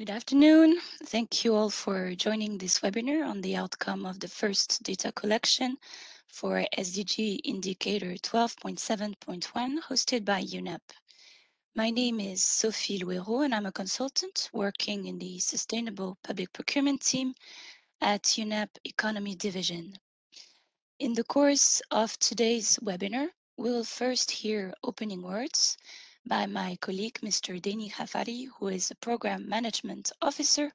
Good afternoon. Thank you all for joining this webinar on the outcome of the first data collection for SDG Indicator 12.7.1 hosted by UNEP. My name is Sophie Loueyraud and I'm a consultant working in the Sustainable Public Procurement team at UNEP Economy Division. In the course of today's webinar, we'll first hear opening words by my colleague, Mr. Dany Ghafari, who is a Program Management Officer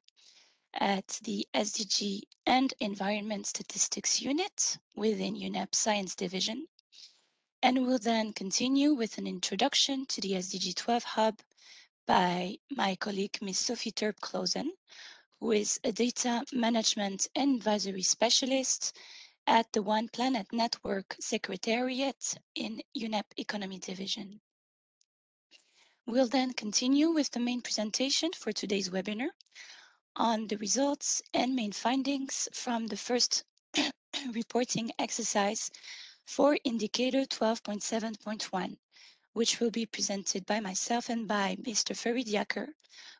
at the SDG and Environment Statistics Unit within UNEP Science Division. And we'll then continue with an introduction to the SDG 12 Hub by my colleague, Ms. Sophie Terp Clausen, who is a Data Management and Advisory Specialist at the One Planet Network Secretariat in UNEP Economy Division. We'll then continue with the main presentation for today's webinar on the results and main findings from the first reporting exercise for Indicator 12.7.1, which will be presented by myself and by Mr. Farid Yaker,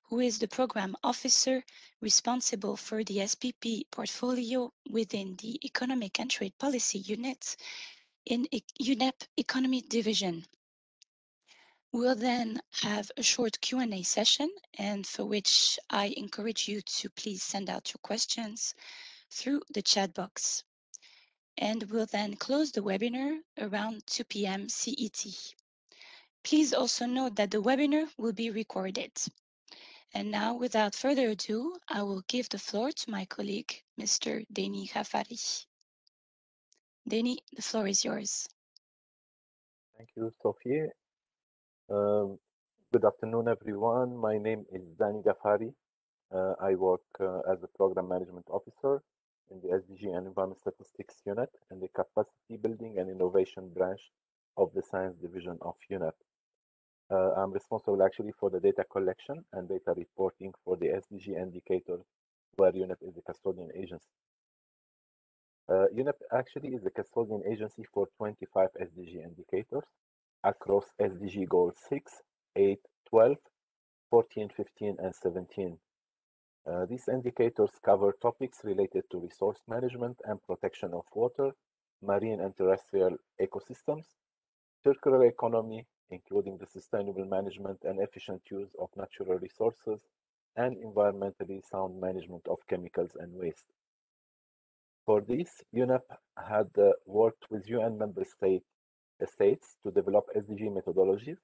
who is the Program Officer responsible for the SPP portfolio within the Economic and Trade Policy Unit in UNEP Economy Division. We'll then have a short Q&A session, and for which I encourage you to please send out your questions through the chat box. And we'll then close the webinar around 2 p.m. CET. Please also note that the webinar will be recorded. And now, without further ado, I will give the floor to my colleague, Mr. Dany Ghafari. Dany, the floor is yours. Thank you, Sophie. Good afternoon, everyone. My name is Dany Ghafari. I work as a Program Management Officer in the SDG and Environment Statistics Unit and the Capacity Building and Innovation branch of the Science Division of UNEP. I'm responsible actually for the data collection and data reporting for the SDG Indicator, where UNEP is the custodian agency. UNEP actually is the custodian agency for 25 SDG indicators across SDG goals 6, 8, 12, 14, 15, and 17. These indicators cover topics related to resource management and protection of water, marine and terrestrial ecosystems, circular economy, including the sustainable management and efficient use of natural resources, and environmentally sound management of chemicals and waste. For this, UNEP had worked with UN member states to develop SDG methodologies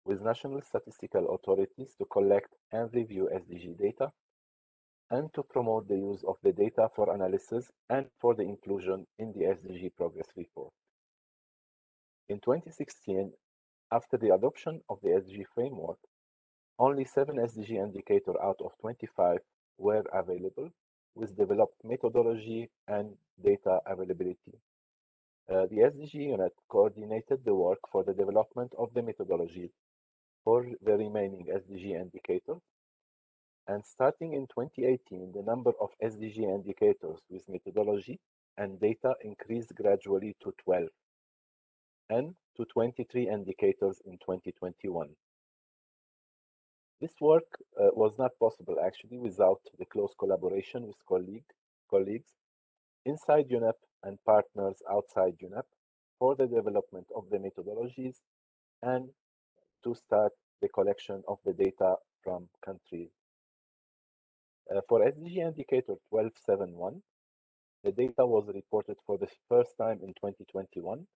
with national statistical authorities to collect and review SDG data and to promote the use of the data for analysis and for the inclusion in the SDG progress report. In 2016, after the adoption of the SDG framework, only 7 SDG indicators out of 25 were available with developed methodology and data availability. The SDG unit coordinated the work for the development of the methodology for the remaining SDG indicators. And starting in 2018, the number of SDG indicators with methodology and data increased gradually to 12 and to 23 indicators in 2021. This work was not possible actually without the close collaboration with colleagues inside UNEP and partners outside UNEP for the development of the methodologies and to start the collection of the data from countries. For SDG Indicator 12.7.1, the data was reported for the first time in 2021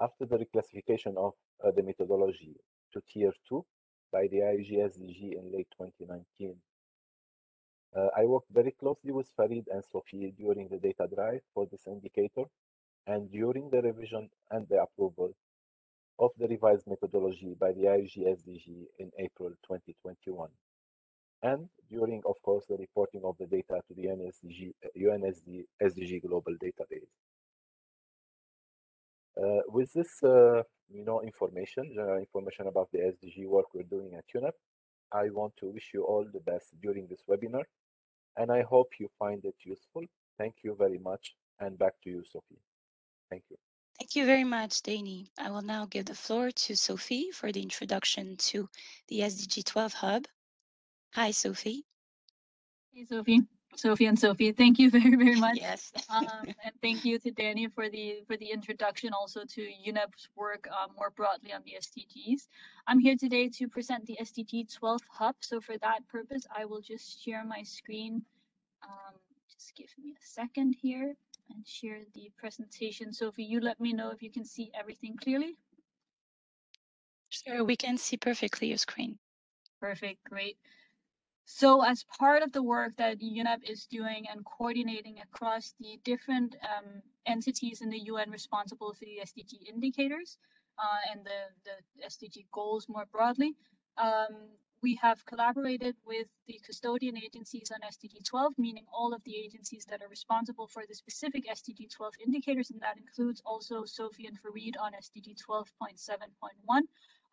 after the reclassification of the methodology to Tier 2 by the IUG SDG in late 2019. I worked very closely with Farid and Sofie during the data drive for this indicator and during the revision and the approval of the revised methodology by the IUG SDG in April 2021. And during, of course, the reporting of the data to the UNSD SDG Global Database. With this, general information about the SDG work we're doing at UNEP, I want to wish you all the best during this webinar, and I hope you find it useful. Thank you very much, and back to you, Sophie. Thank you. Thank you very much, Dany. I will now give the floor to Sophie for the introduction to the SDG 12 Hub. Hi, Sophie. Hey, Sophie and Sophie, thank you very much. Yes. And thank you to Dany for the introduction, also to UNEP's work more broadly on the SDGs. I'm here today to present the SDG 12 Hub. So for that purpose, I will just share my screen. Just give me a second here and share the presentation. Sophie, you let me know if you can see everything clearly. Sure, we can see perfectly your screen. Perfect, great. So as part of the work that UNEP is doing and coordinating across the different entities in the UN responsible for the SDG indicators and the SDG goals more broadly, we have collaborated with the custodian agencies on SDG 12, meaning all of the agencies that are responsible for the specific SDG 12 indicators, and that includes also Sophie and Farid on SDG 12.7.1,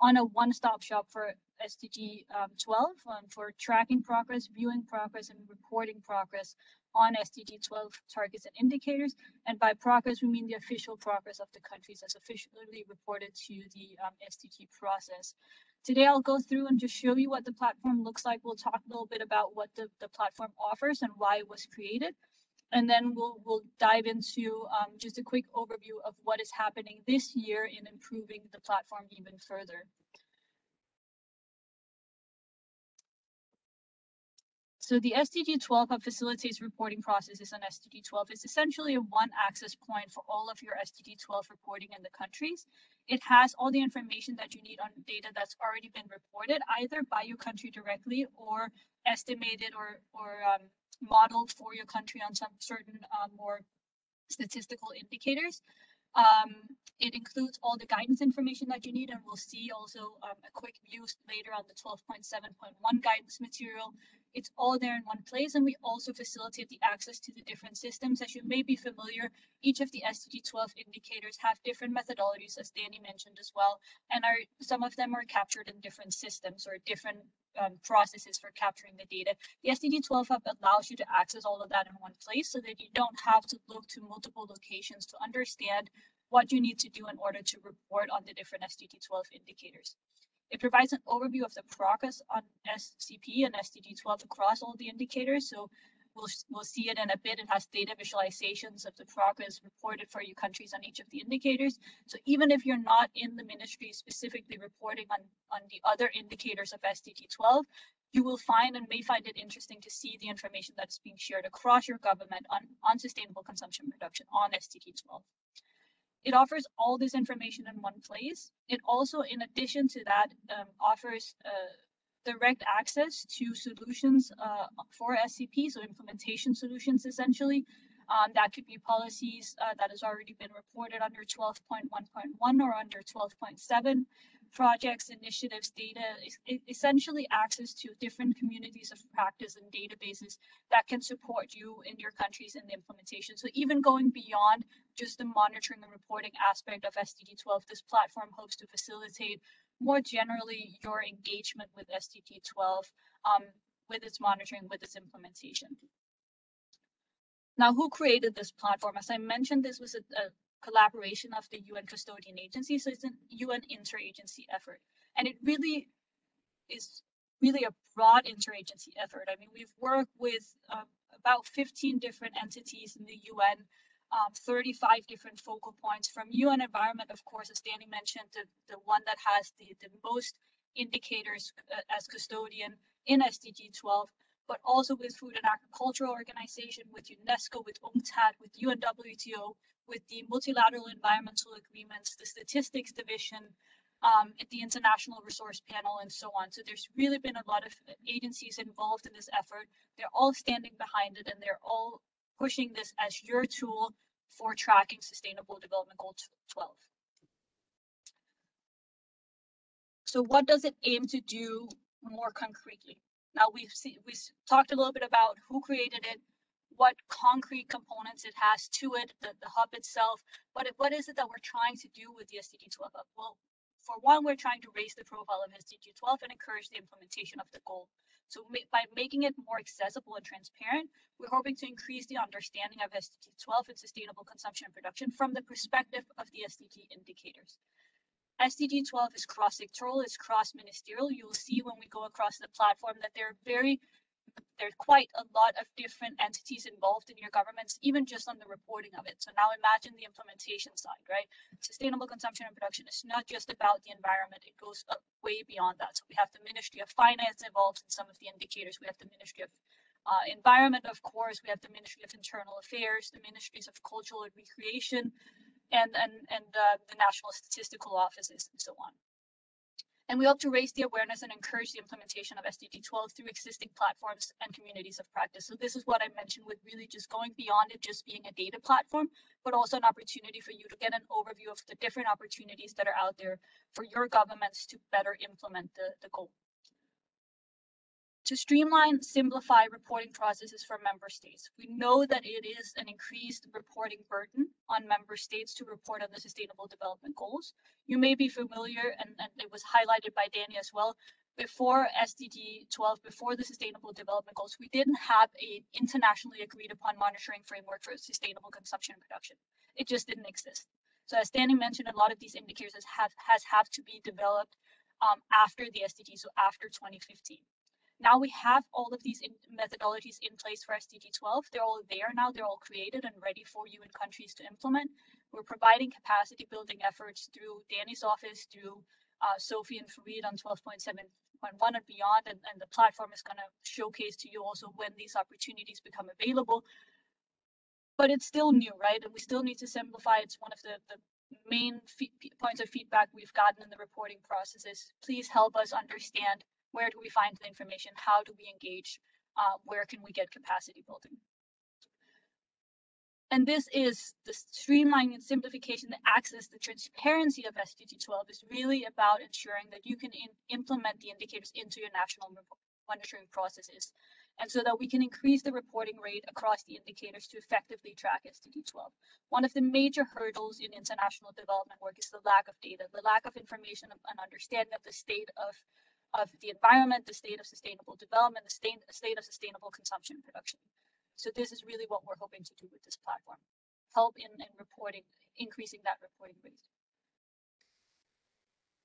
on a one-stop shop for SDG 12 for tracking progress, viewing progress, and reporting progress on SDG 12 targets and indicators. And by progress, we mean the official progress of the countries as officially reported to the SDG process. Today, I'll go through and just show you what the platform looks like. We'll talk a little bit about what the platform offers and why it was created. And then we'll dive into just a quick overview of what is happening this year in improving the platform even further. So the SDG 12 Hub facilitates reporting processes on SDG 12. It's essentially a one access point for all of your SDG 12 reporting in the countries. It has all the information that you need on data that's already been reported, either by your country directly or estimated or modeled for your country on some certain more statistical indicators. It includes all the guidance information that you need, and we'll see also a quick view later on the 12.7.1 guidance material. It's all there in one place, and we also facilitate the access to the different systems. As you may be familiar, each of the SDG 12 indicators have different methodologies, as Dany mentioned as well, and some of them are captured in different systems or different processes for capturing the data. The SDG 12 Hub allows you to access all of that in one place so that you don't have to look to multiple locations to understand what you need to do in order to report on the different SDG 12 indicators. It provides an overview of the progress on SCP and SDG 12 across all the indicators. So we'll see it in a bit. It has data visualizations of the progress reported for your countries on each of the indicators. So even if you're not in the ministry specifically reporting on the other indicators of SDG 12, you will find and may find it interesting to see the information that's being shared across your government on sustainable consumption reduction on SDG 12. It offers all this information in one place. It also, in addition to that, offers direct access to solutions for SCP, so implementation solutions essentially. That could be policies that has already been reported under 12.1.1 or under 12.7, projects, initiatives, data, essentially access to different communities of practice and databases that can support you in your countries in the implementation. So even going beyond just the monitoring and reporting aspect of SDG 12, this platform hopes to facilitate more generally your engagement with SDG 12, with its monitoring, with its implementation. Now, who created this platform? As I mentioned, this was a collaboration of the UN custodian agency, so it's a UN interagency effort, and it really is a broad interagency effort. I mean, we've worked with about 15 different entities in the UN, 35 different focal points from UN Environment, of course, as Dany mentioned, the one that has the most indicators as custodian in SDG 12, but also with Food and Agricultural Organization, with UNESCO, with UNCTAD, with UNWTO, with the multilateral environmental agreements, the statistics division, the International Resource Panel, and so on. So there's really been a lot of agencies involved in this effort. They're all standing behind it, and they're all pushing this as your tool for tracking Sustainable Development Goal 12. So what does it aim to do more concretely? Now we've talked a little bit about who created it, what concrete components it has to it, the hub itself, but what is it that we're trying to do with the SDG 12 hub? Well, for one, we're trying to raise the profile of SDG 12 and encourage the implementation of the goal. So by making it more accessible and transparent, we're hoping to increase the understanding of SDG 12 and sustainable consumption and production from the perspective of the SDG indicators. SDG 12 is cross-sectoral, it's cross-ministerial. You'll see when we go across the platform that there are very there's quite a lot of different entities involved in your governments, even just on the reporting of it. So now imagine the implementation side, right? Sustainable consumption and production is not just about the environment, it goes way beyond that. So we have the Ministry of Finance involved in some of the indicators. We have the Ministry of Environment, of course. We have the Ministry of Internal Affairs, the Ministries of Cultural and Recreation, and the National Statistical Offices, and so on. And we hope to raise the awareness and encourage the implementation of SDG 12 through existing platforms and communities of practice. So this is what I mentioned with really just going beyond it just being a data platform, but also an opportunity for you to get an overview of the different opportunities that are out there for your governments to better implement the goal. To streamline, simplify reporting processes for member states. We know that it is an increased reporting burden on member states to report on the Sustainable Development Goals. You may be familiar, and it was highlighted by Dany as well, before SDG 12, before the Sustainable Development Goals, we didn't have an internationally agreed upon monitoring framework for sustainable consumption and production. It just didn't exist. So as Dany mentioned, a lot of these indicators have to be developed after the SDG, so after 2015. Now we have all of these methodologies in place for SDG 12. They're all there now. They're all created and ready for you in countries to implement. We're providing capacity building efforts through Dany's office, through Sofie and Farid on 12.7.1 and beyond. And the platform is going to showcase to you also when these opportunities become available. But it's still new, right? And we still need to simplify. It's one of the main points of feedback we've gotten in the reporting processes. Please help us understand, where do we find the information? How do we engage? Where can we get capacity building? And this is the streamlining and simplification, the access, the transparency of SDG 12 is really about ensuring that you can implement the indicators into your national monitoring processes. And so that we can increase the reporting rate across the indicators to effectively track SDG 12. One of the major hurdles in international development work is the lack of data, the lack of information and understanding of the state of the environment, the state of sustainable development, the state of sustainable consumption and production. So this is really what we're hoping to do with this platform. Help in reporting, increasing that reporting rate.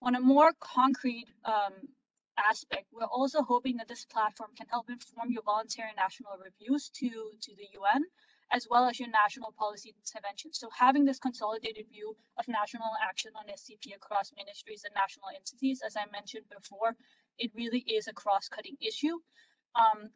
On a more concrete aspect, we're also hoping that this platform can help inform your voluntary national reviews to the UN, as well as your national policy interventions. So having this consolidated view of national action on SCP across ministries and national entities, as I mentioned before, it really is a cross-cutting issue,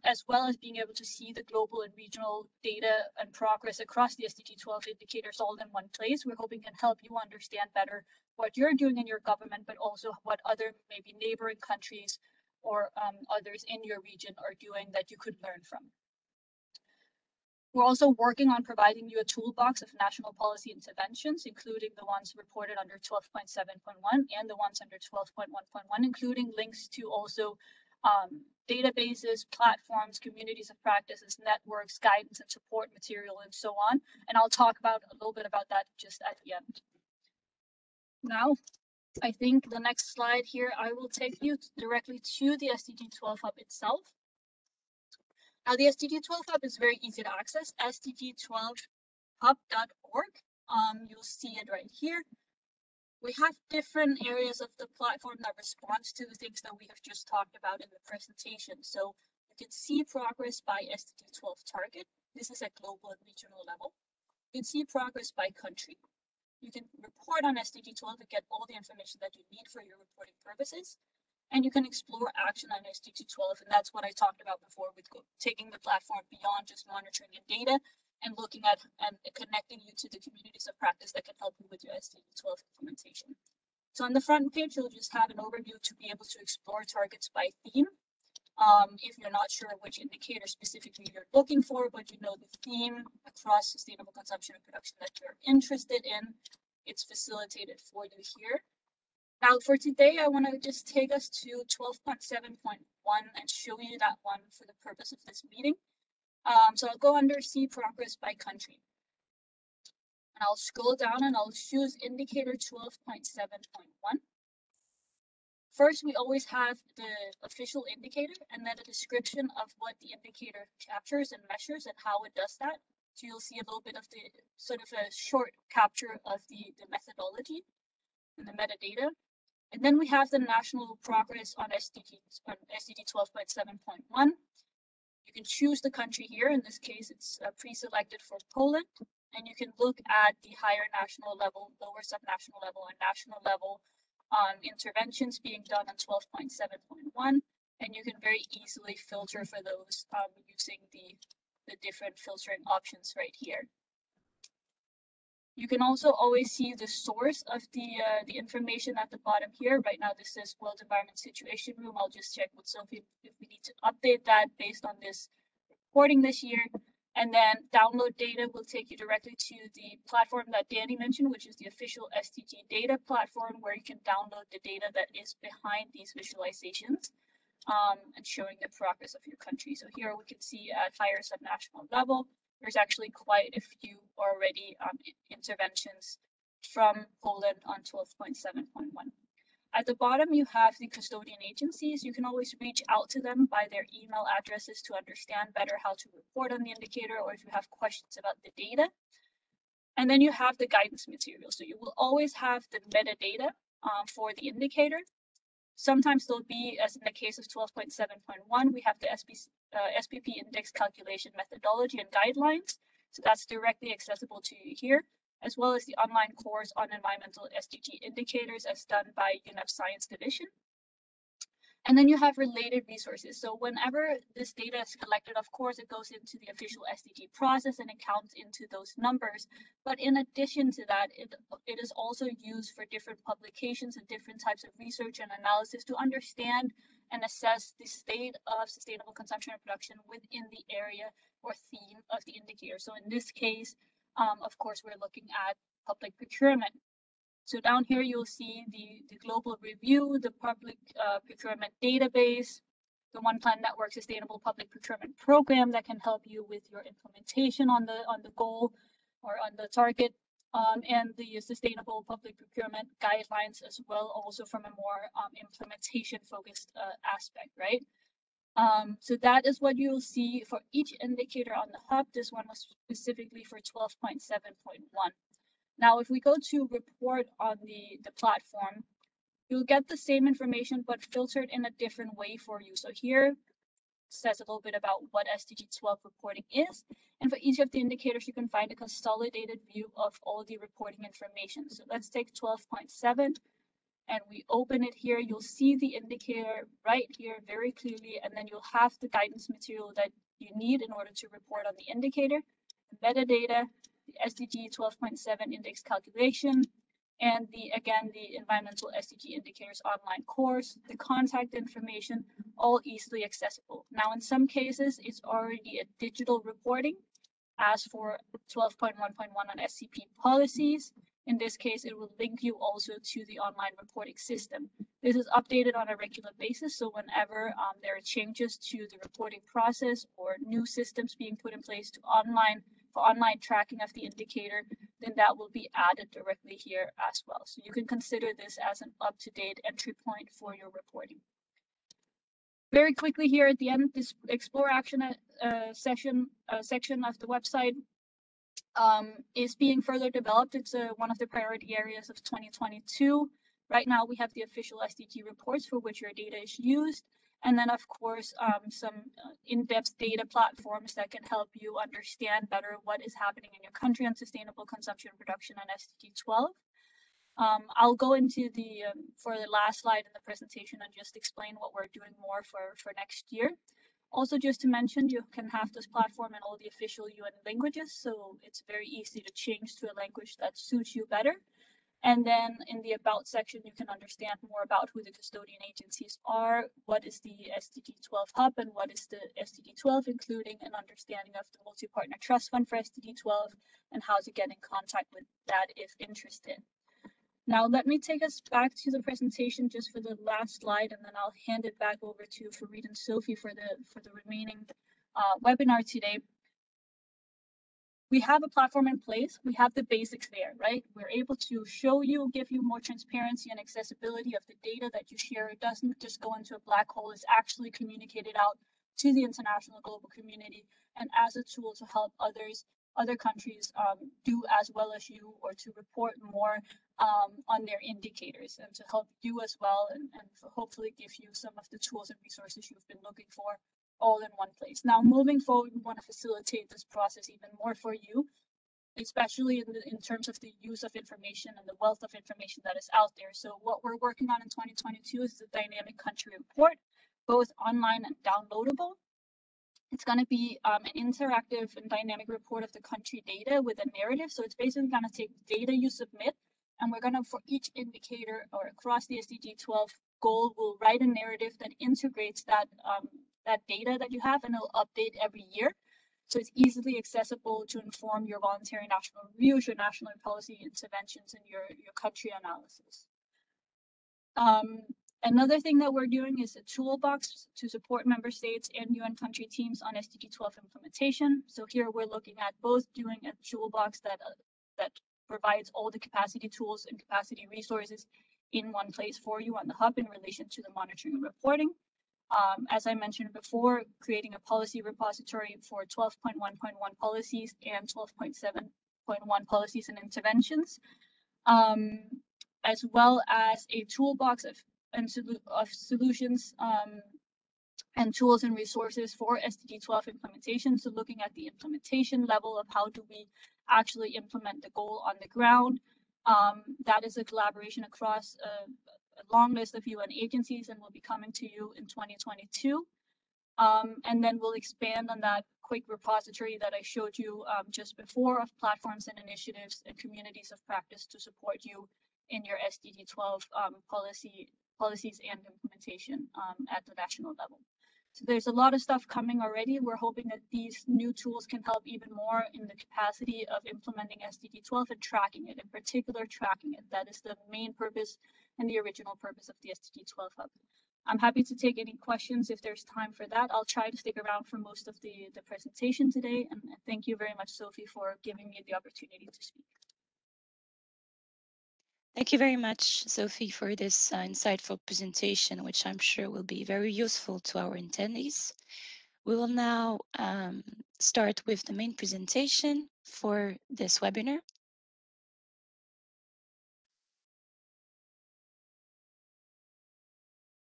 as well as being able to see the global and regional data and progress across the SDG 12 indicators all in one place. We're hoping can help you understand better what you're doing in your government, but also what other maybe neighboring countries or others in your region are doing that you could learn from. We're also working on providing you a toolbox of national policy interventions, including the ones reported under 12.7.1 and the ones under 12.1.1, including links to also databases, platforms, communities of practices, networks, guidance and support material, and so on. And I'll talk about a little bit about that just at the end. Now, I think the next slide here, I will take you directly to the SDG 12 Hub itself. Now, the SDG 12 Hub is very easy to access, sdg12hub.org. You'll see it right here. We have different areas of the platform that responds to the things that we have just talked about in the presentation. So you can see progress by SDG 12 target. This is at global and regional level. You can see progress by country. You can report on SDG 12 to get all the information that you need for your reporting purposes. And you can explore action on SDG 12, and that's what I talked about before with taking the platform beyond just monitoring and data and looking at and connecting you to the communities of practice that can help you with your SDG 12 implementation. So on the front page, you'll just have an overview to be able to explore targets by theme. If you're not sure which indicator specifically you're looking for, but you know the theme across sustainable consumption and production that you're interested in, it's facilitated for you here. Now for today, I want to just take us to 12.7.1 and show you that one for the purpose of this meeting. So I'll go under see progress by country. And I'll scroll down and I'll choose indicator 12.7.1. First, we always have the official indicator and then a description of what the indicator captures and measures and how it does that. So you'll see a little bit of the sort of a short capture of the methodology and the metadata. And then we have the national progress on SDG 12.7.1. You can choose the country here. In this case, it's pre-selected for Poland. And you can look at the higher national level, lower subnational level, and national level interventions being done on 12.7.1. And you can very easily filter for those using the different filtering options right here. You can also always see the source of the information at the bottom here. Right now, this is World Environment Situation Room. I'll just check with Sophie if we need to update that based on this reporting this year. And then download data will take you directly to the platform that Dany mentioned, which is the official SDG data platform, where you can download the data that is behind these visualizations and showing the progress of your country. So here we can see at higher subnational level, there's actually quite a few already interventions from Poland on 12.7.1. At the bottom, you have the custodian agencies. You can always reach out to them by their email addresses to understand better how to report on the indicator, or if you have questions about the data. And then you have the guidance material. So you will always have the metadata for the indicator. Sometimes there'll be, as in the case of 12.7.1, we have the SPP index calculation methodology and guidelines. So that's directly accessible to you here, as well as the online course on environmental SDG indicators as done by UNEP Science Division. And then you have related resources. So whenever this data is collected, of course, it goes into the official SDG process and it counts into those numbers. But in addition to that, it is also used for different publications and different types of research and analysis to understand and assess the state of sustainable consumption and production within the area or theme of the indicator. So in this case, of course, we're looking at public procurement. So down here, you'll see the global review, the public procurement database, the One Plan Network Sustainable Public Procurement Program that can help you with your implementation on the goal or on the target, and the Sustainable Public Procurement guidelines as well, also from a more implementation focused aspect, right? So that is what you'll see for each indicator on the hub. This one was specifically for 12.7.1. Now, if we go to report on the platform, you'll get the same information, but filtered in a different way for you. So here says a little bit about what SDG 12 reporting is. And for each of the indicators, you can find a consolidated view of all the reporting information. So let's take 12.7 and we open it here. You'll see the indicator right here very clearly, and then you'll have the guidance material that you need in order to report on the indicator, the metadata, the SDG 12.7 index calculation, and the environmental SDG indicators online course, the contact information, all easily accessible. Now, in some cases, it's already a digital reporting, as for 12.1.1 on SCP policies. In this case, it will link you also to the online reporting system. This is updated on a regular basis, so whenever there are changes to the reporting process or new systems being put in place to online tracking of the indicator, then that will be added directly here as well. So you can consider this as an up-to-date entry point for your reporting. Very quickly here at the end, this Explore Action section of the website is being further developed. It's one of the priority areas of 2022. Right now, we have the official SDG reports for which your data is used. And then, of course, some in-depth data platforms that can help you understand better what is happening in your country on sustainable consumption and production on SDG 12. I'll go into for the last slide in the presentation and just explain what we're doing more for next year. Also, just to mention, you can have this platform in all the official UN languages, so it's very easy to change to a language that suits you better. And then in the About section, you can understand more about who the custodian agencies are, what is the SDG 12 hub, and what is the SDG 12, including an understanding of the multi-partner trust fund for SDG 12 and how to get in contact with that if interested. Now, let me take us back to the presentation just for the last slide, and then I'll hand it back over to Farid and Sophie for the remaining webinar today. We have a platform in place. We have the basics there, right? We're able to show you, give you more transparency and accessibility of the data that you share. It doesn't just go into a black hole. It's actually communicated out to the international global community and as a tool to help other countries do as well as you, or to report more on their indicators, and to help you as well, and hopefully give you some of the tools and resources you've been looking for all in one place. Now, moving forward, we want to facilitate this process even more for you, especially in terms of the use of information and the wealth of information that is out there. So what we're working on in 2022 is the dynamic country report, both online and downloadable. It's going to be an interactive and dynamic report of the country data with a narrative. So it's basically going to take data you submit, and we're going to, for each indicator or across the SDG 12 goal, we'll write a narrative that integrates that data that you have, and it'll update every year. So it's easily accessible to inform your voluntary national reviews, your national policy interventions, and your country analysis. Another thing that we're doing is a toolbox to support member states and UN country teams on SDG 12 implementation. So here we're looking at both doing a toolbox that provides all the capacity tools and capacity resources in one place for you on the hub in relation to the monitoring and reporting. As I mentioned before, creating a policy repository for 12.1.1 policies and 12.7.1 policies and interventions, as well as a toolbox of solutions and tools and resources for SDG 12 implementation. So looking at the implementation level of how do we actually implement the goal on the ground. That is a collaboration across a long list of UN agencies and will be coming to you in 2022. And then we'll expand on that quick repository that I showed you just before of platforms and initiatives and communities of practice to support you in your SDG 12 policies and implementation at the national level. So there's a lot of stuff coming already. We're hoping that these new tools can help even more in the capacity of implementing SDG 12 and tracking it, in particular tracking it. That is the main purpose and the original purpose of the SDG 12 Hub. I'm happy to take any questions if there's time for that. I'll try to stick around for most of the presentation today. And thank you very much, Sophie, for giving me the opportunity to speak. Thank you very much, Sophie, for this insightful presentation, which I'm sure will be very useful to our attendees. We will now start with the main presentation for this webinar.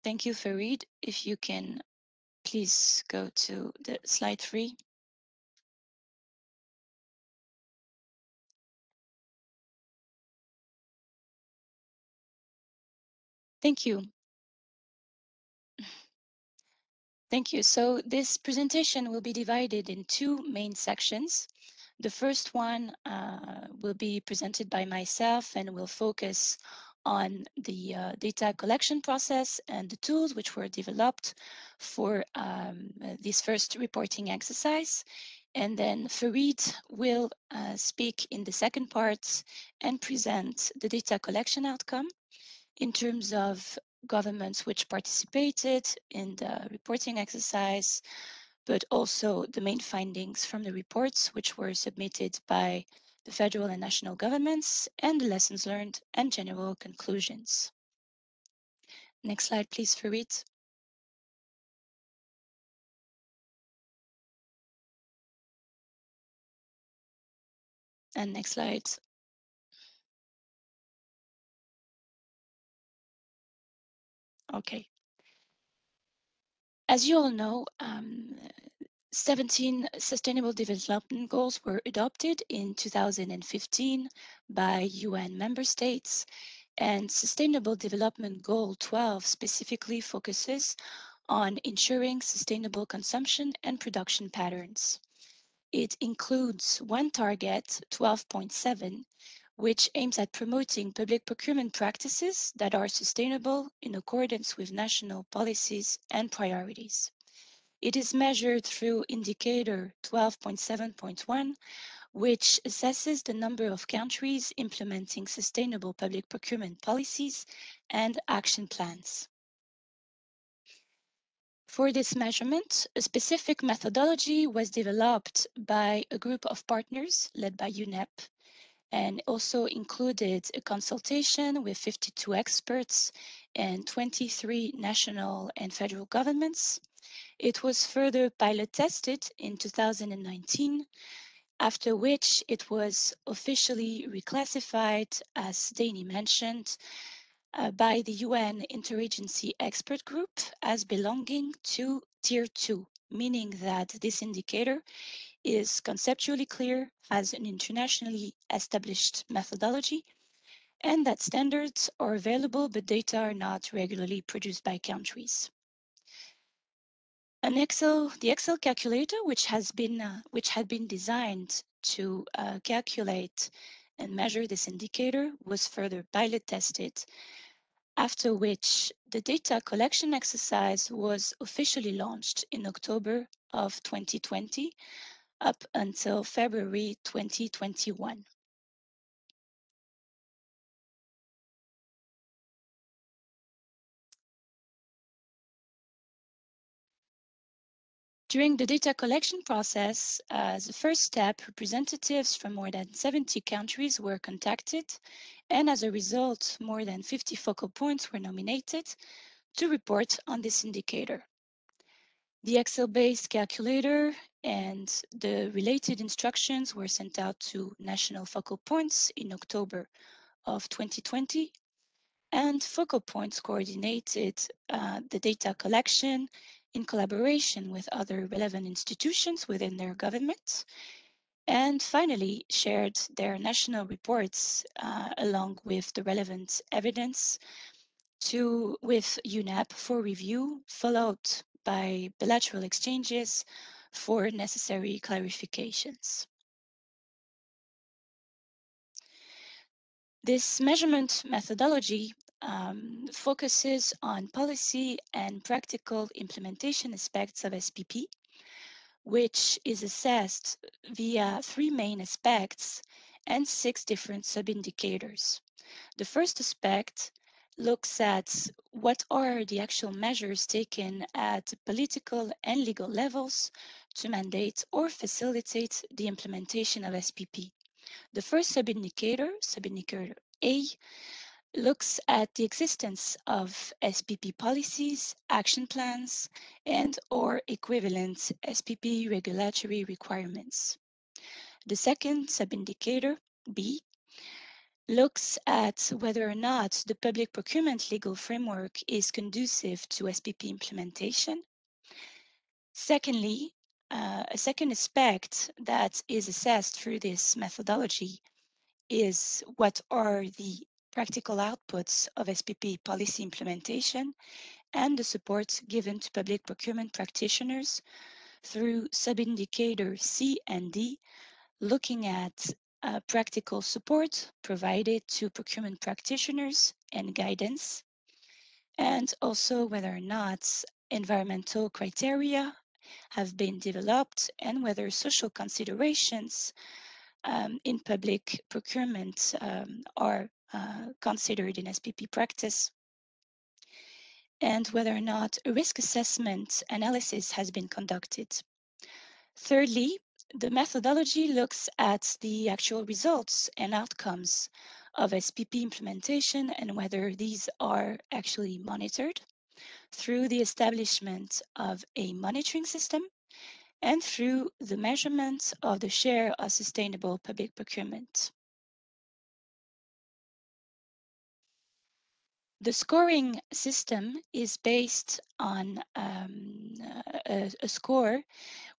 Thank you, Farid. If you can please go to the slide 3. Thank you. Thank you. So this presentation will be divided in 2 main sections. The first one will be presented by myself and will focus on the data collection process and the tools which were developed for this first reporting exercise. And then Farid will speak in the second part and present the data collection outcome in terms of governments which participated in the reporting exercise, but also the main findings from the reports which were submitted by the federal and national governments, and the lessons learned and general conclusions. Next slide, please, Farid. And next slide. Okay. As you all know, 17 Sustainable Development Goals were adopted in 2015 by UN member states, and Sustainable Development Goal 12 specifically focuses on ensuring sustainable consumption and production patterns. It includes one target, 12.7, which aims at promoting public procurement practices that are sustainable in accordance with national policies and priorities. It is measured through indicator 12.7.1, which assesses the number of countries implementing sustainable public procurement policies and action plans. For this measurement, a specific methodology was developed by a group of partners led by UNEP, and also included a consultation with 52 experts and 23 national and federal governments. It was further pilot tested in 2019, after which it was officially reclassified, as Dany mentioned, by the UN Interagency Expert Group as belonging to Tier 2. meaning that this indicator is conceptually clear, has an internationally established methodology, and that standards are available, but data are not regularly produced by countries. The Excel calculator, which had been designed to calculate and measure this indicator, was further pilot tested, after which the data collection exercise was officially launched in October of 2020 up until February 2021. During the data collection process, as a first step, representatives from more than 70 countries were contacted, and as a result, more than 50 focal points were nominated to report on this indicator. The Excel-based calculator and the related instructions were sent out to national focal points in October of 2020, and focal points coordinated the data collection in collaboration with other relevant institutions within their government, and finally shared their national reports along with the relevant evidence with UNEP for review, followed by bilateral exchanges for necessary clarifications. This measurement methodology focuses on policy and practical implementation aspects of SPP, which is assessed via 3 main aspects and 6 different sub-indicators. The first aspect looks at what are the actual measures taken at political and legal levels to mandate or facilitate the implementation of SPP. The first sub-indicator A, looks at the existence of SPP policies, action plans, and/or equivalent SPP regulatory requirements. The second sub-indicator, B, looks at whether or not the public procurement legal framework is conducive to SPP implementation. Secondly, a second aspect that is assessed through this methodology is what are the practical outputs of SPP policy implementation and the support given to public procurement practitioners through sub-indicator C and D, looking at practical support provided to procurement practitioners and guidance, and also whether or not environmental criteria have been developed and whether social considerations in public procurement are considered in SPP practice, and whether or not a risk assessment analysis has been conducted. Thirdly, the methodology looks at the actual results and outcomes of SPP implementation and whether these are actually monitored through the establishment of a monitoring system and through the measurement of the share of sustainable public procurement. The scoring system is based on a score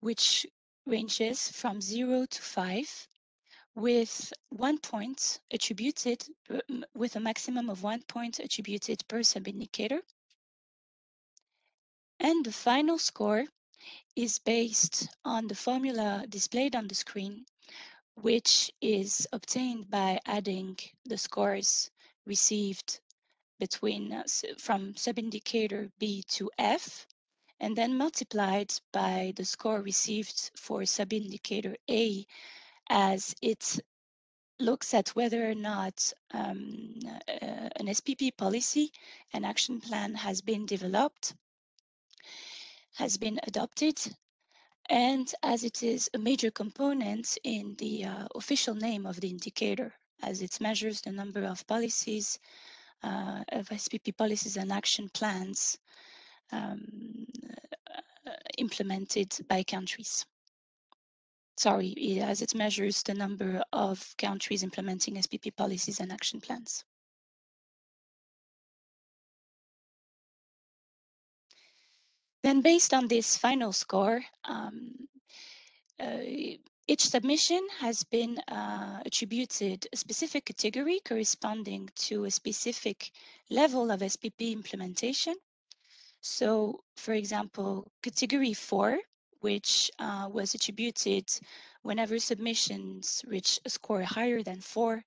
which ranges from 0 to 5, with 1 point attributed, with a maximum of 1 point attributed per sub-indicator. And the final score is based on the formula displayed on the screen, which is obtained by adding the scores received from sub-indicator B to F, and then multiplied by the score received for sub-indicator A, as it looks at whether or not an SPP policy and action plan has been developed, has been adopted, and as it is a major component in the official name of the indicator, as it measures the number of policies, of SPP policies and action plans implemented by countries. Sorry, as it measures the number of countries implementing SPP policies and action plans. Then based on this final score, each submission has been attributed a specific category corresponding to a specific level of SPP implementation. So, for example, category 4, which was attributed whenever submissions reach a score higher than 4,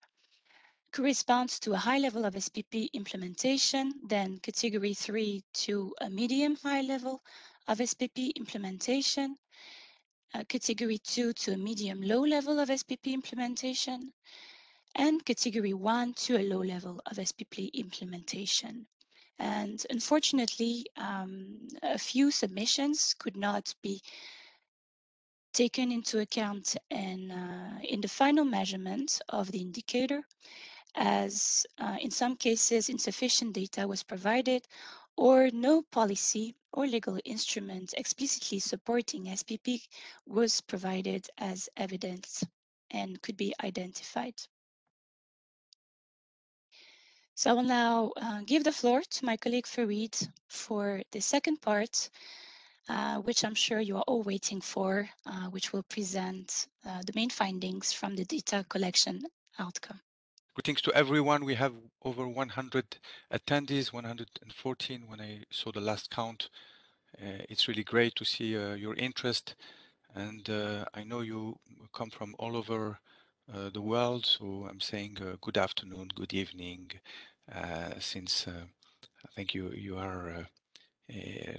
corresponds to a high level of SPP implementation, then category 3 to a medium high level of SPP implementation, category 2 to a medium low level of SPP implementation, and category 1 to a low level of SPP implementation. And unfortunately, a few submissions could not be taken into account in the final measurement of the indicator, as in some cases insufficient data was provided or no policy or legal instrument explicitly supporting SPP was provided as evidence and could be identified. So I will now give the floor to my colleague Farid for the second part, which I'm sure you are all waiting for, which will present the main findings from the data collection outcome. Greetings to everyone. We have over 100 attendees, 114 when I saw the last count. It's really great to see your interest, and I know you come from all over the world, so I'm saying good afternoon, good evening, since I think you are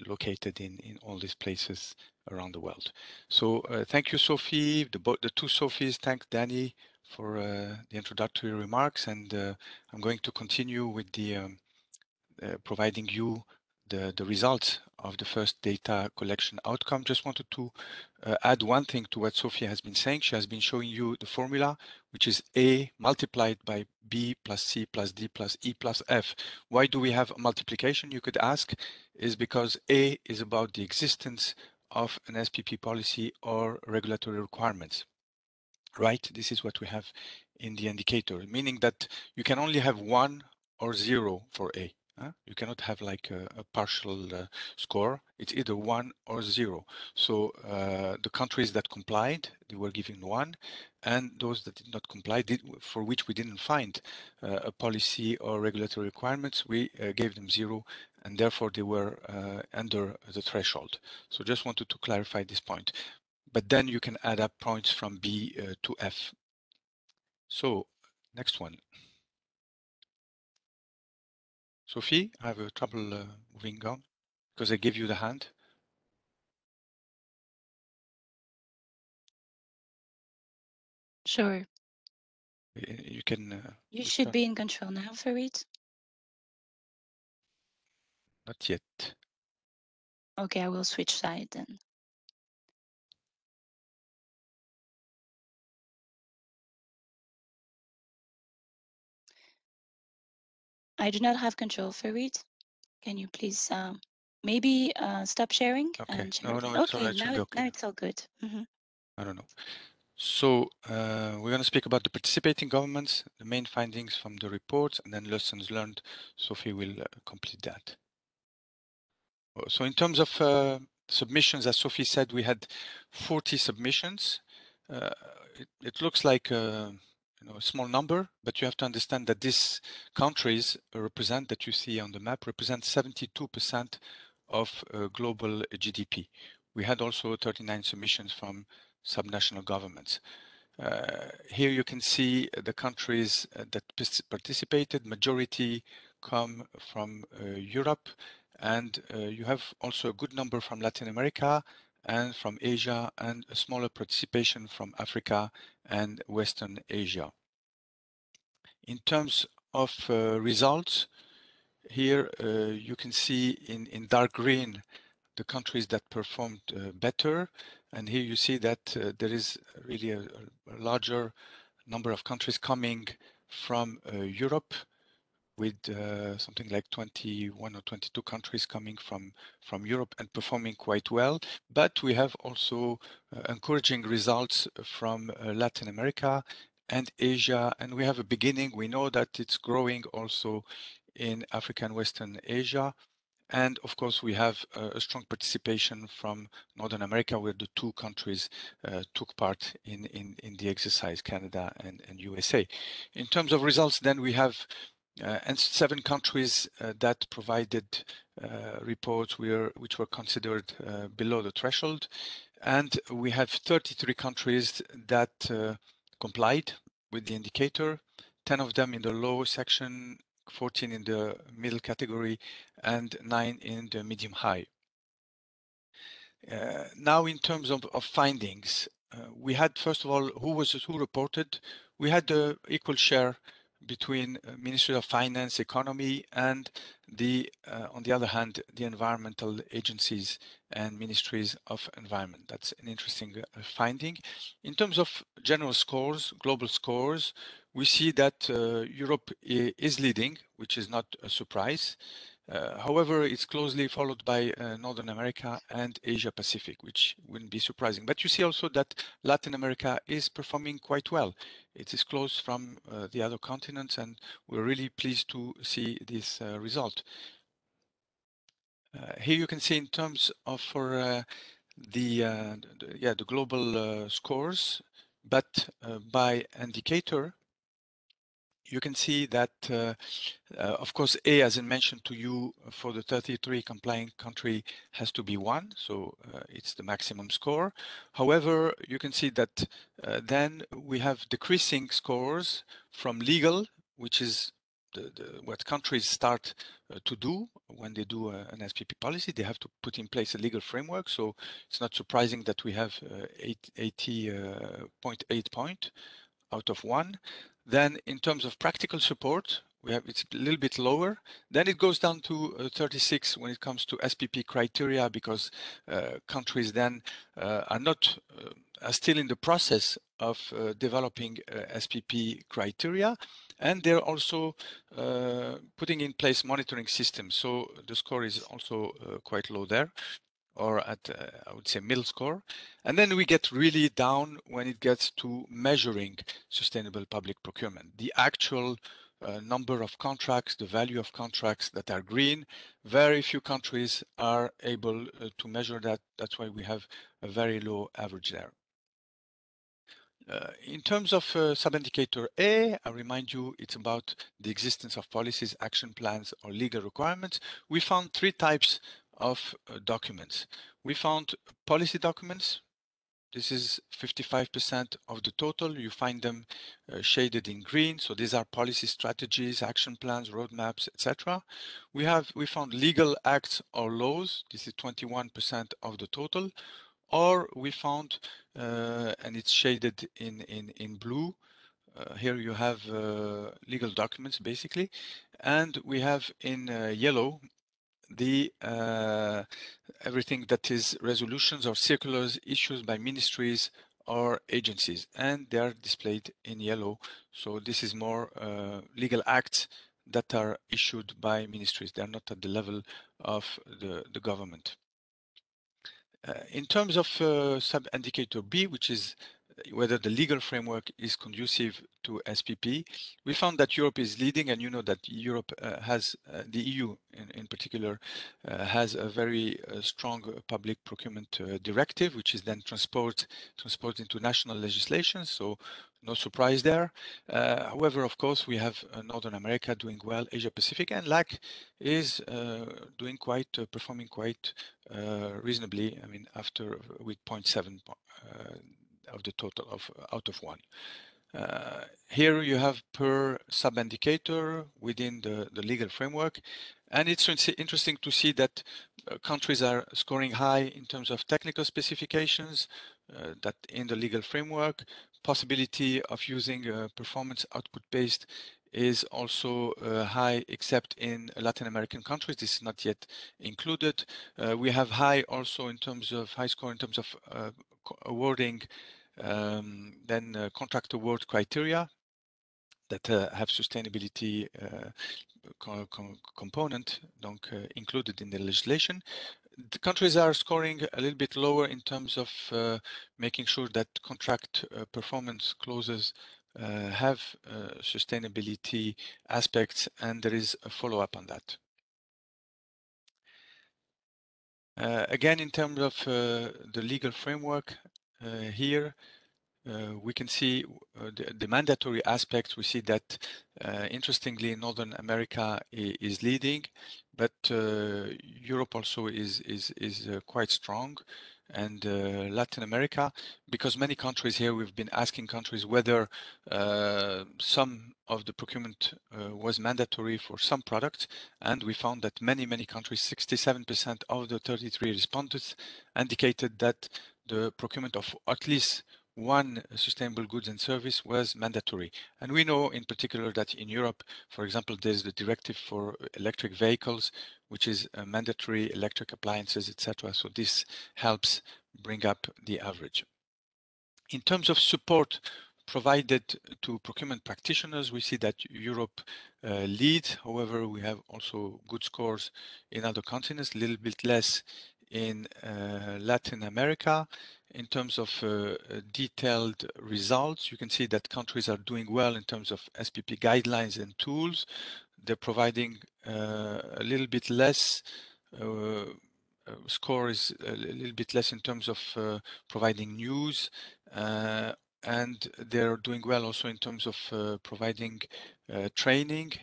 located in all these places around the world. So thank you, Sophie. The two Sophies, thank Dany for the introductory remarks, and I'm going to continue with the providing you the results of the first data collection outcome. Just wanted to add one thing to what Sophie has been saying. She has been showing you the formula, which is A multiplied by B plus C plus D plus E plus F. Why do we have a multiplication, you could ask? Is because A is about the existence of an SPP policy or regulatory requirements. Right? This is what we have in the indicator, meaning that you can only have 1 or 0 for A. You cannot have like a partial score. It's either 1 or 0. So the countries that complied, they were given 1, and those that did not comply, for which we didn't find a policy or regulatory requirements, we gave them 0, and therefore they were under the threshold. So just wanted to clarify this point. But then you can add up points from B to F. So next one. Sophie, I have trouble moving on because I gave you the hand. Sure. You can. You should be in control now, Farid. Not yet. Okay, I will switch side then. I do not have control, Farid. Can you please maybe stop sharing? Okay. And share No, again? it's Okay, all right. now, Okay. now it's all good. Mm-hmm. I don't know. So we're going to speak about the participating governments, the main findings from the report, and then lessons learned. Sophie will complete that. So in terms of submissions, as Sophie said, we had 40 submissions. It looks like a small number, but you have to understand that these countries represent, that you see on the map, represent 72% of global GDP. We had also 39 submissions from subnational governments. Here you can see the countries that participated. Majority come from Europe, and you have also a good number from Latin America and from Asia, and a smaller participation from Africa and Western Asia. In terms of results, here you can see in dark green the countries that performed better, and here you see that there is really a larger number of countries coming from Europe, with something like 21 or 22 countries coming from Europe and performing quite well. But we have also encouraging results from Latin America and Asia, and we have a beginning. We know that it's growing also in Africa and Western Asia, And of course, we have a strong participation from Northern America, where the two countries took part in the exercise, Canada and USA. In terms of results, then we have and 7 countries that provided reports which were considered below the threshold. And we have 33 countries that complied with the indicator, 10 of them in the low section, 14 in the middle category, and 9 in the medium high. Now, in terms of findings, we had, first of all, who reported. We had the equal share between Ministry of Finance, Economy, and on the other hand, the environmental agencies and ministries of environment. That's an interesting finding. In terms of general scores, global scores, we see that Europe is leading, which is not a surprise. However, it's closely followed by Northern America and Asia Pacific, which wouldn't be surprising. But you see also that Latin America is performing quite well. It is close from the other continents, and we're really pleased to see this result. Here you can see in terms of for the global scores, but by indicator, you can see that, of course, A, as I mentioned to you, for the 33 compliant country has to be 1, so it's the maximum score. However, you can see that then we have decreasing scores from legal, which is what countries start to do when they do an SPP policy. They have to put in place a legal framework, so it's not surprising that we have 80.8 point out of 1. Then in terms of practical support, it's a little bit lower. Then it goes down to 36 when it comes to SPP criteria, because countries then are still in the process of developing SPP criteria, and they're also putting in place monitoring systems. So the score is also quite low there, or at, I would say, middle score. And then we get really down when it gets to measuring sustainable public procurement. The actual number of contracts, the value of contracts that are green, very few countries are able to measure that. That's why we have a very low average there. In terms of sub-indicator A, I remind you it's about the existence of policies, action plans, or legal requirements. We found 3 types of documents. We found policy documents. This is 55% of the total. You find them shaded in green. So these are policy strategies, action plans, roadmaps, etc. We found legal acts or laws. This is 21% of the total. Or we found, and it's shaded in blue. Here you have legal documents, basically. And we have in yellow the everything that is resolutions or circulars issued by ministries or agencies, and they are displayed in yellow. So this is more legal acts that are issued by ministries. They are not at the level of the government. In terms of sub-indicator B, which is whether the legal framework is conducive to SPP, we found that Europe is leading, and you know that Europe has, the EU in particular, has a very strong public procurement directive, which is then transposed into national legislation, so no surprise there. However, of course, we have Northern America doing well, Asia Pacific, and LAC is doing performing quite reasonably. I mean, after with 0.7 of the total of out of 1. Here you have per sub-indicator within the legal framework, and it's interesting to see that countries are scoring high in terms of technical specifications that in the legal framework. Possibility of using performance output-based is also high, except in Latin American countries. This is not yet included. We have high also in terms of high score in terms of awarding then contract award criteria that have sustainability component included in the legislation. The countries are scoring a little bit lower in terms of making sure that contract performance clauses have sustainability aspects, and there is a follow-up on that. Again, in terms of the legal framework, here we can see the mandatory aspects. We see that, interestingly, Northern America is leading, but Europe also is quite strong, and Latin America, because many countries here, we've been asking countries whether some of the procurement was mandatory for some products, and we found that many countries, 67% of the 33 respondents indicated that the procurement of at least one sustainable goods and service was mandatory. And we know in particular that in Europe, for example, there's the directive for electric vehicles, which is mandatory electric appliances, etc. So this helps bring up the average. In terms of support provided to procurement practitioners, we see that Europe leads. However, we have also good scores in other continents, a little bit less in Latin America. In terms of detailed results, you can see that countries are doing well in terms of SPP guidelines and tools. They're providing a little bit less score is a little bit less in terms of providing news, and they're doing well also in terms of providing training.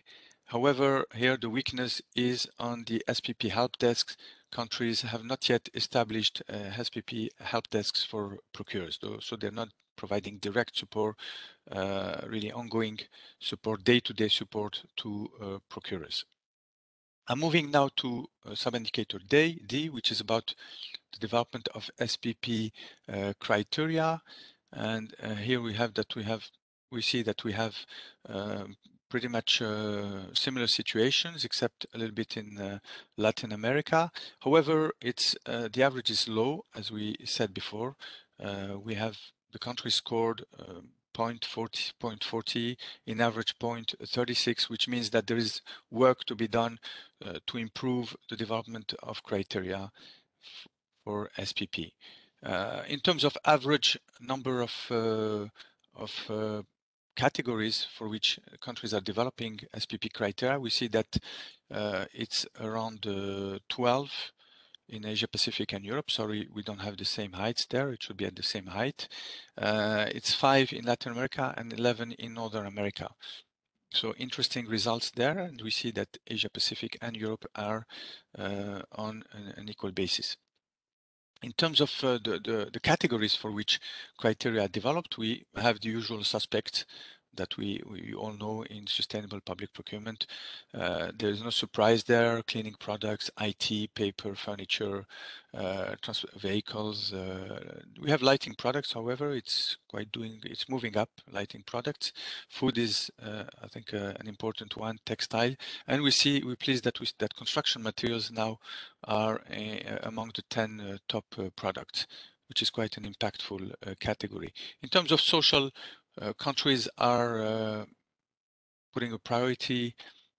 However, here the weakness is on the SPP help desks. Countries have not yet established SPP help desks for procurers, so they're not providing direct support, really ongoing support, day-to-day support to procurers. I'm moving now to sub-indicator D, which is about the development of SPP criteria, and here we see that we have pretty much similar situations, except a little bit in Latin America. However, it's the average is low, as we said before. We have the country scored 0.40, in average 0.36, which means that there is work to be done to improve the development of criteria for SPP. In terms of average number of categories for which countries are developing SPP criteria, we see that it's around 12 in Asia Pacific and Europe. Sorry, we don't have the same heights there. It should be at the same height. It's 5 in Latin America and 11 in Northern America. So interesting results there, and we see that Asia Pacific and Europe are on an equal basis. In terms of the categories for which criteria are developed, we have the usual suspects that we all know in sustainable public procurement. There is no surprise there: cleaning products, IT, paper, furniture, vehicles. We have lighting products, however, it's moving up. Lighting products, food is, I think, an important one. Textile, and we're pleased that construction materials now are among the 10 top products, which is quite an impactful category. In terms of social, countries are putting a priority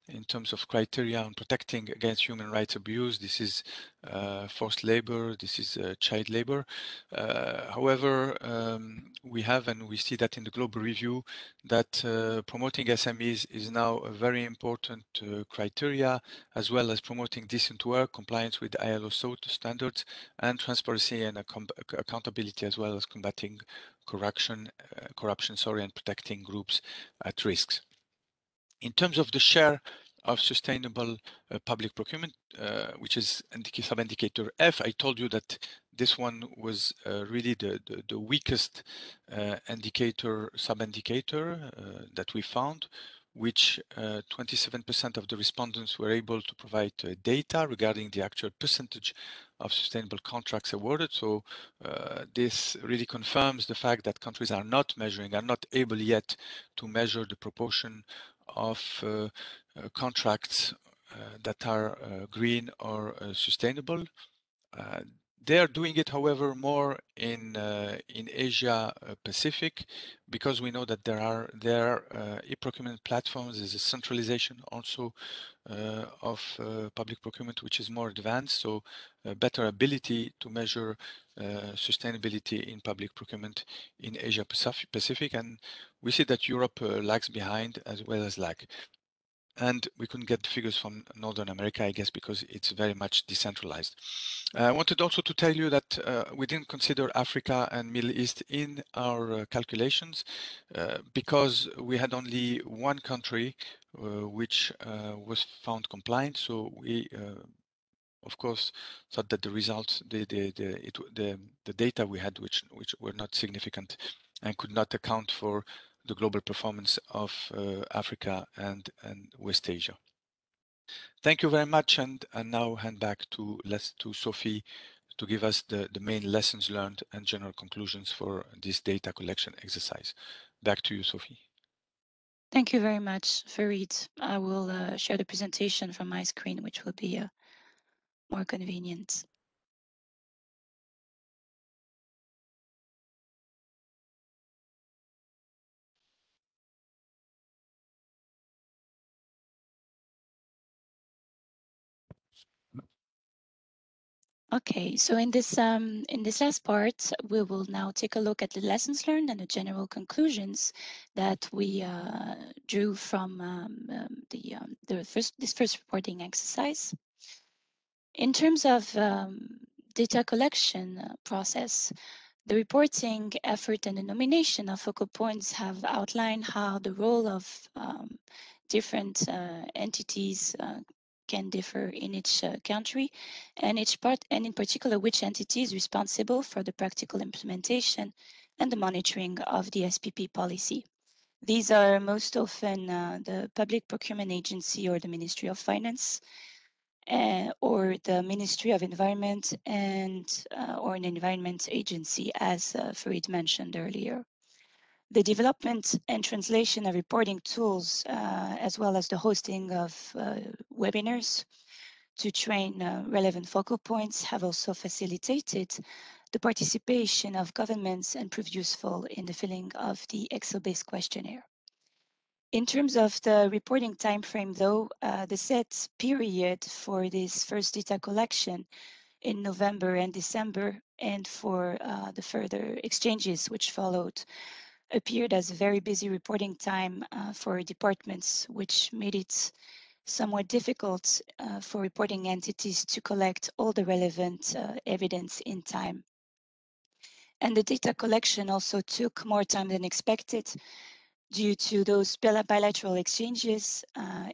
in terms of criteria on protecting against human rights abuse. This is forced labor, this is child labor. However, we see that in the global review that promoting SMEs is now a very important criteria, as well as promoting decent work, compliance with ILO standards, and transparency and accountability, as well as combating corruption, and protecting groups at risks. In terms of the share of sustainable public procurement, which is sub-indicator F, I told you that this one was really the weakest sub-indicator that we found, which 27% of the respondents were able to provide data regarding the actual percentage of sustainable contracts awarded. So this really confirms the fact that countries are not able yet to measure the proportion of contracts that are green or sustainable. They are doing it, however, more in Asia Pacific, because we know that there are e-procurement platforms. There's a centralization also of public procurement, which is more advanced, so a better ability to measure sustainability in public procurement in Asia Pacific, and we see that Europe lags behind as well as lag. and we couldn't get figures from Northern America, I guess, because it's very much decentralized. I wanted also to tell you that we didn't consider Africa and Middle East in our calculations because we had only one country which was found compliant. So we, of course, thought that the results, the data we had, which were not significant and could not account for the global performance of Africa and West Asia. Thank you very much, and now hand back to Sophie to give us the main lessons learned and general conclusions for this data collection exercise. Back to you, Sophie. Thank you very much, Farid. I will share the presentation from my screen, which will be more convenient. Okay, so in this last part, we will now take a look at the lessons learned and the general conclusions that we drew from this first reporting exercise. In terms of data collection process, the reporting effort and the nomination of focal points have outlined how the role of different entities can differ in each country, and in particular which entity is responsible for the practical implementation and the monitoring of the SPP policy. These are most often the Public Procurement Agency or the Ministry of Finance, or the Ministry of Environment and or an environment agency, as Farid mentioned earlier. The development and translation of reporting tools, as well as the hosting of webinars to train relevant focal points, have also facilitated the participation of governments and proved useful in the filling of the Excel-based questionnaire. In terms of the reporting timeframe, though, the set period for this first data collection in November and December, and for the further exchanges which followed, appeared as a very busy reporting time for departments, which made it somewhat difficult for reporting entities to collect all the relevant evidence in time. And the data collection also took more time than expected, due to those bilateral exchanges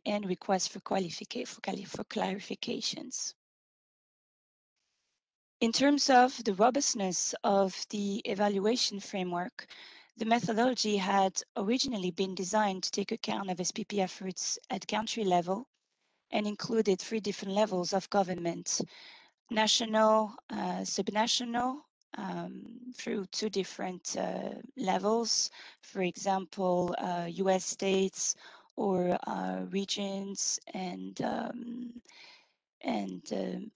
and requests for clarifications. In terms of the robustness of the evaluation framework, the methodology had originally been designed to take account of SPP efforts at country level and included 3 different levels of government: national, subnational, through 2 different levels, for example, US states or regions and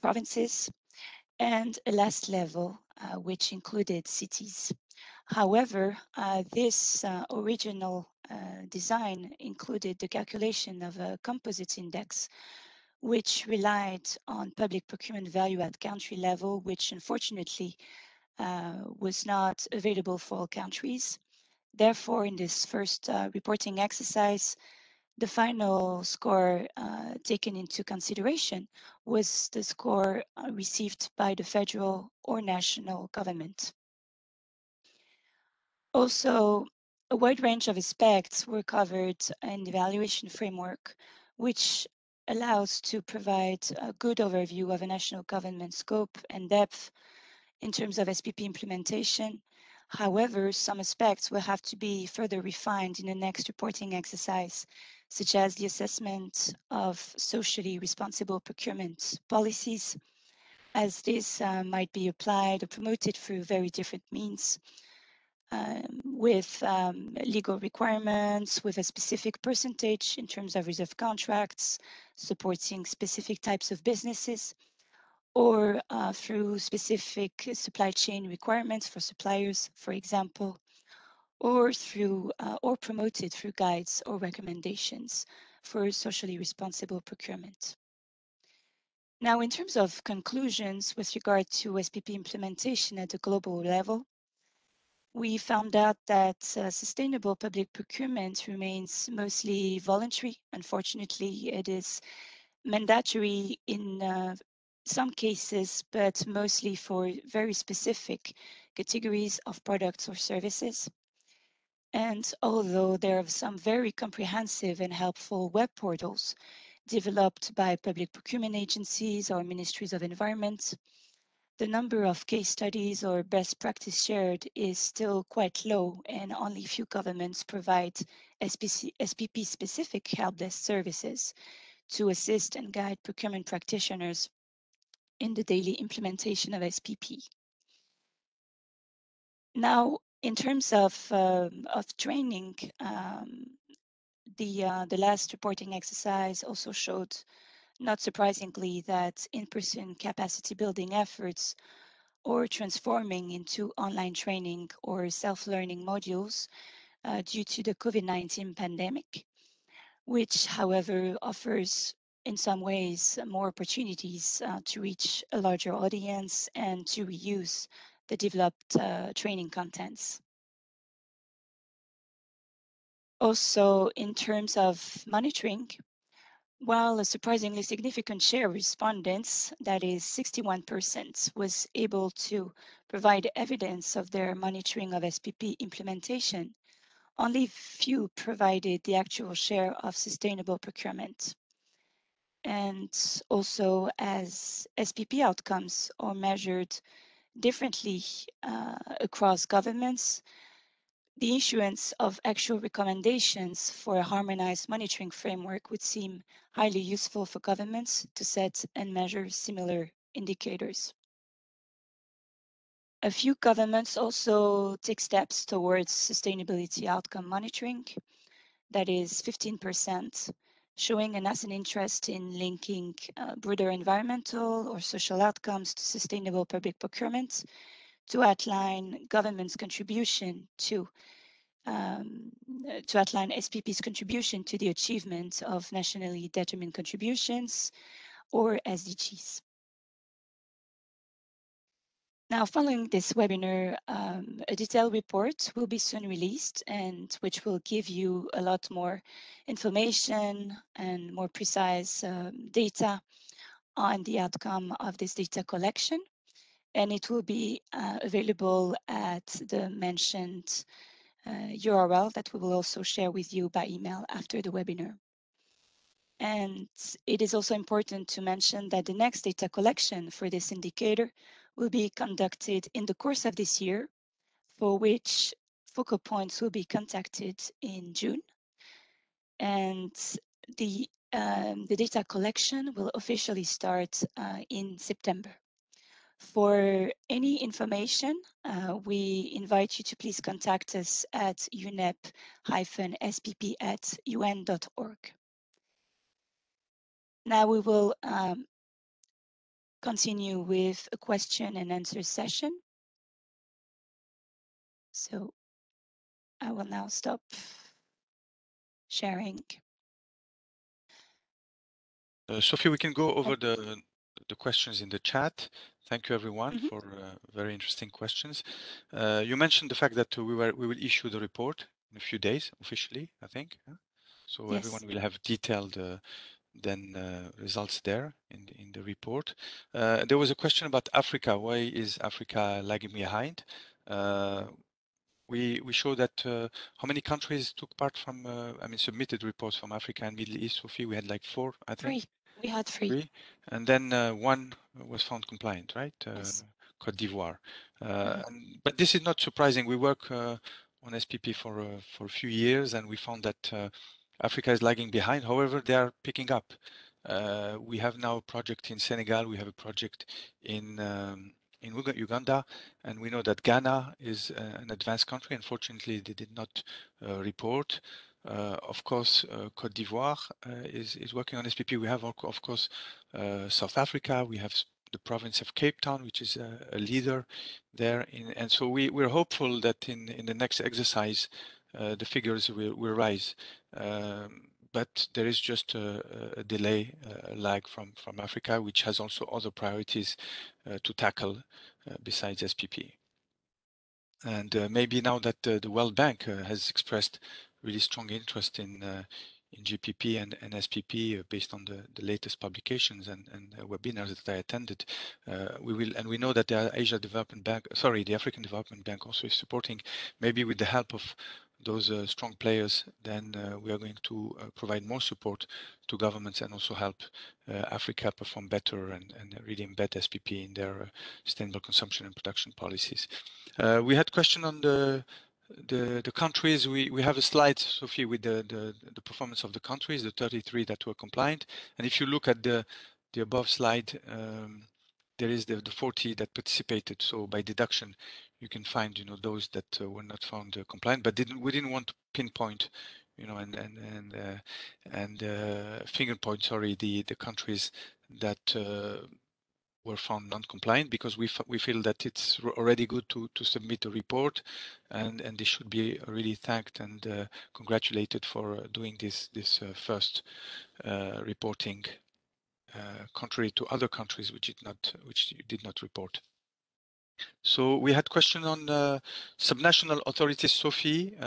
provinces, and a last level, which included cities. However, this original design included the calculation of a composite index, which relied on public procurement value at country level, which unfortunately was not available for all countries. Therefore, in this first reporting exercise, the final score taken into consideration was the score received by the federal or national government. Also, a wide range of aspects were covered in the evaluation framework, which allows to provide a good overview of a national government scope and depth in terms of SPP implementation. However, some aspects will have to be further refined in the next reporting exercise, such as the assessment of socially responsible procurement policies, as this might be applied or promoted through very different means, with legal requirements, with a specific percentage in terms of reserve contracts, supporting specific types of businesses, or through specific supply chain requirements for suppliers, for example, or through or promoted through guides or recommendations for socially responsible procurement. Now, in terms of conclusions with regard to SPP implementation at the global level, we found out that sustainable public procurement remains mostly voluntary. Unfortunately, it is mandatory in some cases, but mostly for very specific categories of products or services. And although there are some very comprehensive and helpful web portals developed by public procurement agencies or ministries of environment, the number of case studies or best practice shared is still quite low, and only few governments provide SPP-specific help desk services to assist and guide procurement practitioners in the daily implementation of SPP. Now, in terms of training, the last reporting exercise also showed, not surprisingly, that in-person capacity building efforts or transforming into online training or self-learning modules due to the COVID-19 pandemic, which, however, offers in some ways more opportunities to reach a larger audience and to reuse the developed training contents. Also, in terms of monitoring, while a surprisingly significant share of respondents, that is 61%, was able to provide evidence of their monitoring of SPP implementation, only few provided the actual share of sustainable procurement. And also, as SPP outcomes are measured differently across governments, the issuance of actual recommendations for a harmonized monitoring framework would seem highly useful for governments to set and measure similar indicators. A few governments also take steps towards sustainability outcome monitoring, that is 15%, showing a nascent interest in linking broader environmental or social outcomes to sustainable public procurement to outline government's contribution to outline SPP's contribution to the achievement of nationally determined contributions, or SDGs. Now, following this webinar, a detailed report will be soon released, and which will give you a lot more information and more precise data on the outcome of this data collection. And it will be available at the mentioned URL that we will also share with you by email after the webinar. And it is also important to mention that the next data collection for this indicator will be conducted in the course of this year, for which focal points will be contacted in June. And the data collection will officially start in September. For any information, we invite you to please contact us at unep-spp@un.org. Now we will continue with a question and answer session. So I will now stop sharing. Sophie, we can go over the questions in the chat. Thank you, everyone, for very interesting questions. You mentioned the fact that we will issue the report in a few days, officially, I think. So yes, everyone will have detailed results there in the report. There was a question about Africa. Why is Africa lagging behind? We show that how many countries took part from, submitted reports from Africa and Middle East, Sophie? We had like 4, I think. 3. We had 3. And then 1 was found compliant, right? Yes. Côte d'Ivoire. But this is not surprising. We work on SPP for a few years, and we found that Africa is lagging behind. However, they are picking up. We have now a project in Senegal. We have a project in Uganda, and we know that Ghana is an advanced country. Unfortunately, they did not report. Of course, Côte d'Ivoire is working on SPP. We have, of course, South Africa. We have the province of Cape Town, which is a leader there. And so we're hopeful that in the next exercise, the figures will rise. But there is just a delay, a lag from Africa, which has also other priorities to tackle besides SPP. And maybe now that the World Bank has expressed really strong interest in GPP and SPP based on the latest publications and webinars that I attended, we know that the Asia Development Bank, sorry, the African Development Bank also is supporting. Maybe with the help of those strong players, then we are going to provide more support to governments and also help Africa perform better and really embed SPP in their sustainable consumption and production policies. We had question on the countries. We have a slide, Sophie, with the performance of the countries, the 33 that were compliant. And if you look at the above slide, there is the 40 that participated. So by deduction, you can find those that were not found compliant, but we didn't want to pinpoint and finger point, sorry, the countries that were found non-compliant, because we feel that it's already good to submit a report, and they should be really thanked and congratulated for doing this first reporting, contrary to other countries which did not report. So we had question on subnational authorities. Sophie,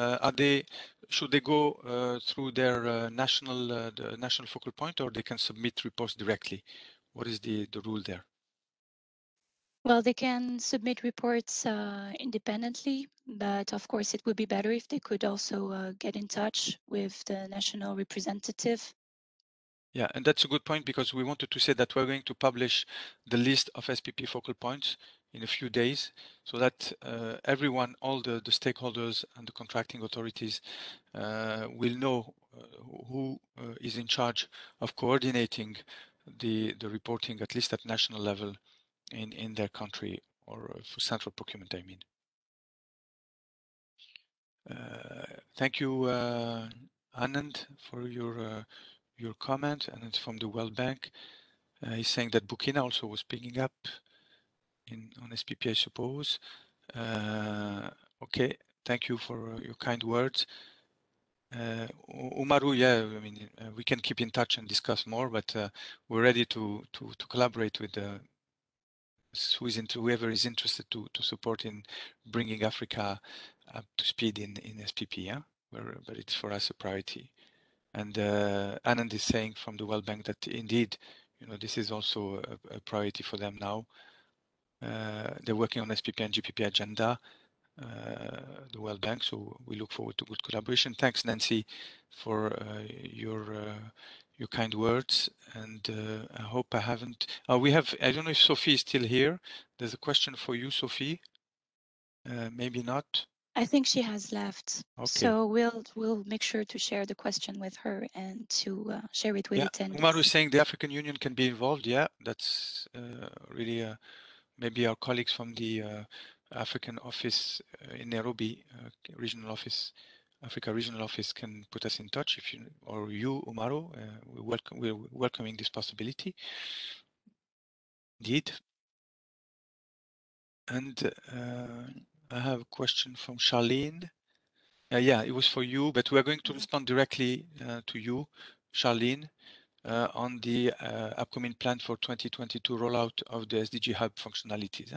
should they go through their the national focal point, or they can submit reports directly? What is the rule there? Well, they can submit reports independently, but of course it would be better if they could also get in touch with the national representative. Yeah, and that's a good point, because we wanted to say that we're going to publish the list of SPP focal points in a few days, so that everyone, all the stakeholders and the contracting authorities will know who is in charge of coordinating the reporting, at least at national level in their country, or for central procurement, I mean. Thank you, Anand, for your comment, and it's from the World Bank. He's saying that Burkina also was picking up on SPP, I suppose. Okay, thank you for your kind words. Umaru, yeah, I mean, we can keep in touch and discuss more, but we're ready to collaborate with whoever is interested to support in bringing Africa up to speed in SPP, yeah, but it's for us a priority. And Anand is saying from the World Bank that indeed, this is also a priority for them now. They're working on SPP and GPP agenda, the World Bank, so we look forward to good collaboration. Thanks, Nancy, for your kind words, and I hope I haven't. I don't know if Sophie is still here. There's a question for you, Sophie. Maybe not. I think she has left. Okay. So we'll make sure to share the question with her and to share it with attendees. Umaru is saying the African Union can be involved. Yeah, that's really maybe our colleagues from the African office in Nairobi, regional office, Africa regional office, can put us in touch. If you or you, Umaru, we're welcoming this possibility. Indeed. And I have a question from Charlene. Yeah, it was for you, but we are going to respond directly to you, Charlene, on the upcoming plan for 2022 rollout of the SDG Hub functionalities.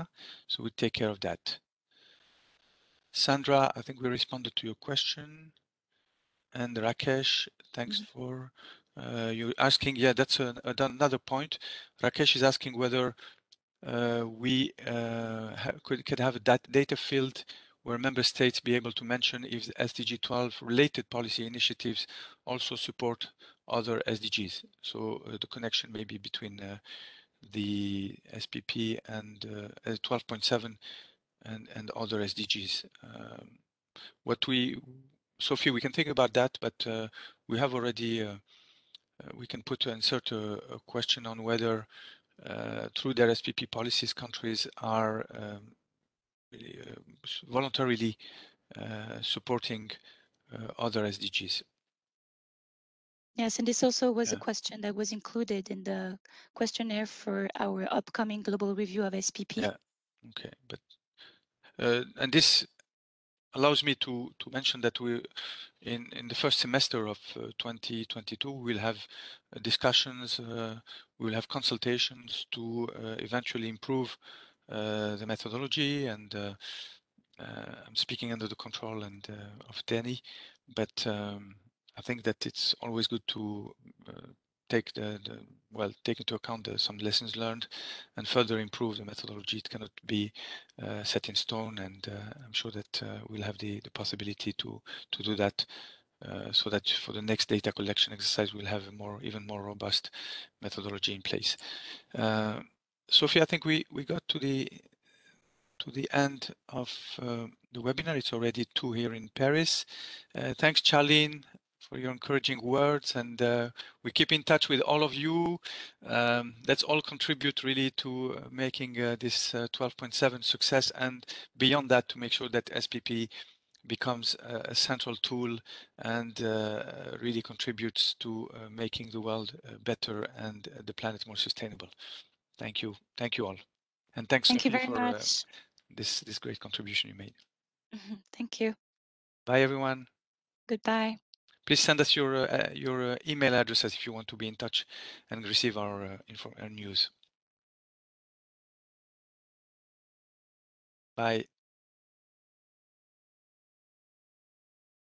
So we'll take care of that. Sandra, I think we responded to your question. And Rakesh, thanks for you asking. Yeah, that's another point. Rakesh is asking whether we could have a data field where member states be able to mention if the SDG 12 related policy initiatives also support other SDGs. So the connection maybe between the SPP and 12.7 and other SDGs. Sophie, we can think about that, but we have already, we can insert a question on whether through their SPP policies, countries are voluntarily supporting other SDGs. Yes, and this also was a question that was included in the questionnaire for our upcoming global review of SPP. Yeah, okay, but and this allows me to mention that we, in the first semester of 2022, we'll have discussions, we'll have consultations to eventually improve the methodology and I'm speaking under the control and of Dany, but I think that it's always good to take take into account some lessons learned and further improve the methodology. It cannot be set in stone, and I'm sure that we'll have the possibility to do that, so that for the next data collection exercise we'll have a even more robust methodology in place. Sophie, I think we got to the end of the webinar. It's already 2 here in Paris. Thanks, Charlene, for your encouraging words, and we keep in touch with all of you. Let's all contribute really to making this 12.7 success, and beyond that, to make sure that SPP becomes a central tool and really contributes to making the world better and the planet more sustainable. Thank you all, and thanks, Thank you Sophie, very for much. this great contribution you made. Thank you. Bye, everyone. Goodbye. Please send us your email addresses if you want to be in touch and receive our news. Bye.